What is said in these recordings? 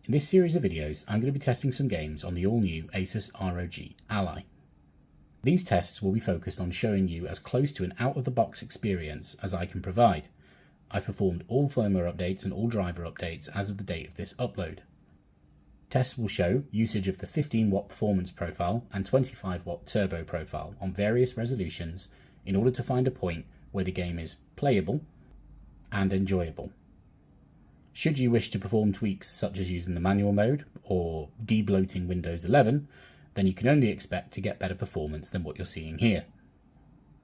In this series of videos, I'm going to be testing some games on the all-new Asus ROG Ally. These tests will be focused on showing you as close to an out-of-the-box experience as I can provide. I've performed all firmware updates and all driver updates as of the date of this upload. Tests will show usage of the 15-watt performance profile and 25-watt turbo profile on various resolutions in order to find a point where the game is playable and enjoyable. Should you wish to perform tweaks such as using the manual mode or de-bloating Windows 11, then you can only expect to get better performance than what you're seeing here.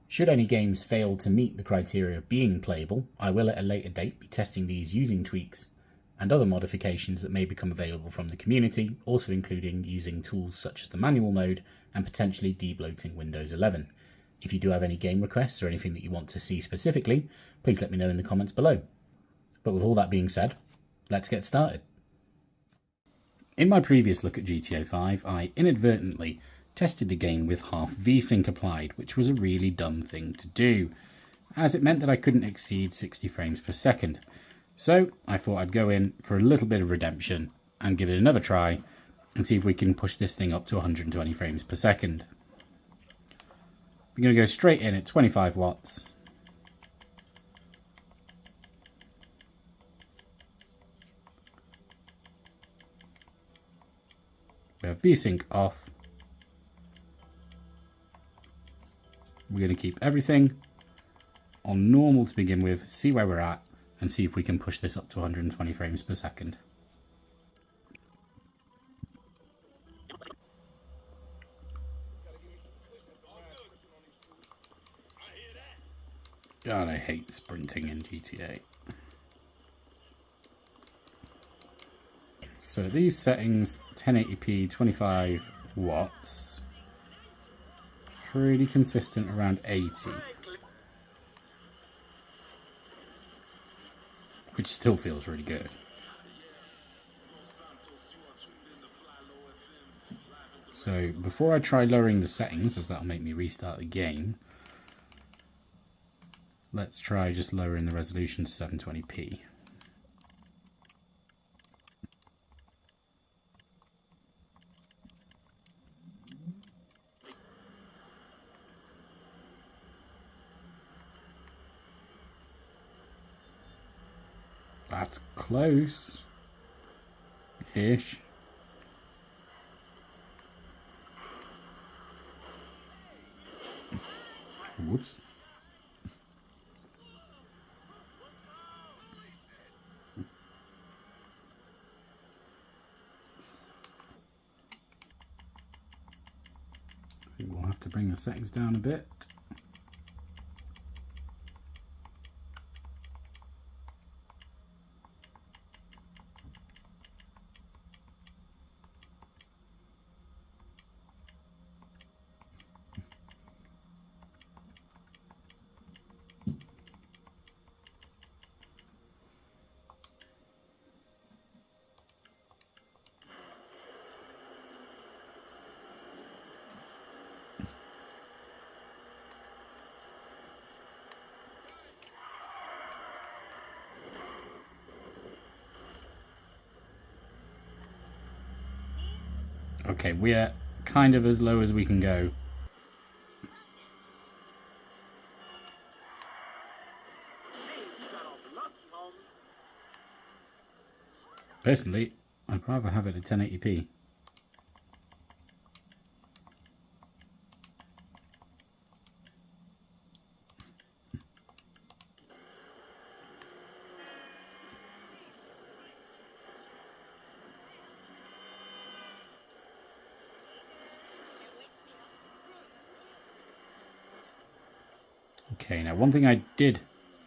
Should any games fail to meet the criteria of being playable, I will at a later date be testing these using tweaks and other modifications that may become available from the community, also including using tools such as the manual mode and potentially de-bloating Windows 11. If you do have any game requests or anything that you want to see specifically, please let me know in the comments below. But with all that being said, let's get started. In my previous look at GTA 5, I inadvertently tested the game with half VSync applied, which was a really dumb thing to do, as it meant that I couldn't exceed 60 frames per second. So I thought I'd go in for a little bit of redemption and give it another try and see if we can push this thing up to 120 frames per second. We're going to go straight in at 25 watts. We have VSync off. We're going to keep everything on normal to begin with, see where we're at, and see if we can push this up to 120 frames per second. God, I hate sprinting in GTA. So these settings, 1080p, 25 watts, pretty consistent around 80. Which still feels really good. So before I try lowering the settings, as that'll make me restart the game, let's try just lowering the resolution to 720p. That's close-ish. Whoops. I think we'll have to bring the settings down a bit. Okay, we're kind of as low as we can go. Personally, I'd rather have it at 1080p. Okay, now one thing I did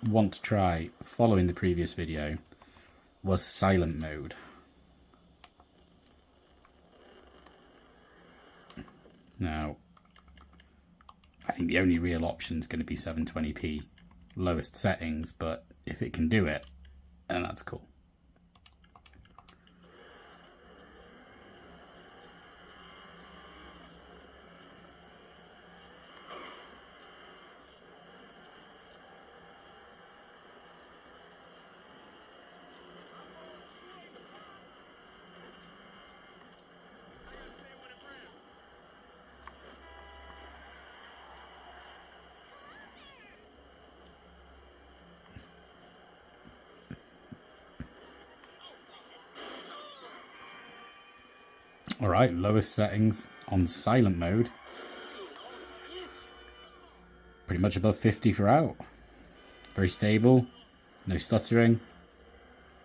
want to try following the previous video was silent mode. Now, I think the only real option is going to be 720p lowest settings, but if it can do it, then that's cool. Alright, lowest settings on silent mode. Pretty much above 50 throughout. Very stable, no stuttering.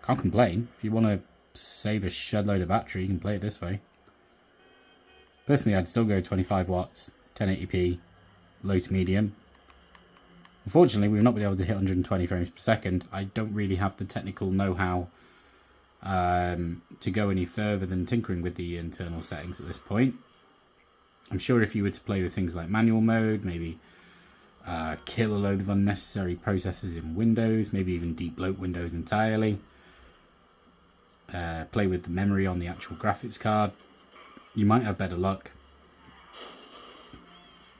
Can't complain. If you want to save a shed load of battery, you can play it this way. Personally, I'd still go 25 watts, 1080p, low to medium. Unfortunately, we've not been able to hit 120 frames per second. I don't really have the technical know-how to go any further than tinkering with the internal settings at this point. I'm sure if you were to play with things like manual mode, maybe kill a load of unnecessary processes in Windows, maybe even debloat Windows entirely, play with the memory on the actual graphics card, you might have better luck.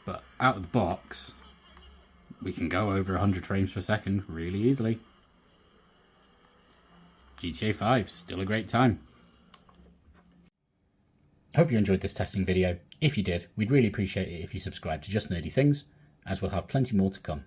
But out of the box, we can go over 100 frames per second really easily. GTA 5, still a great time. Hope you enjoyed this testing video. If you did, we'd really appreciate it if you subscribe to Just Nerdy Things, as we'll have plenty more to come.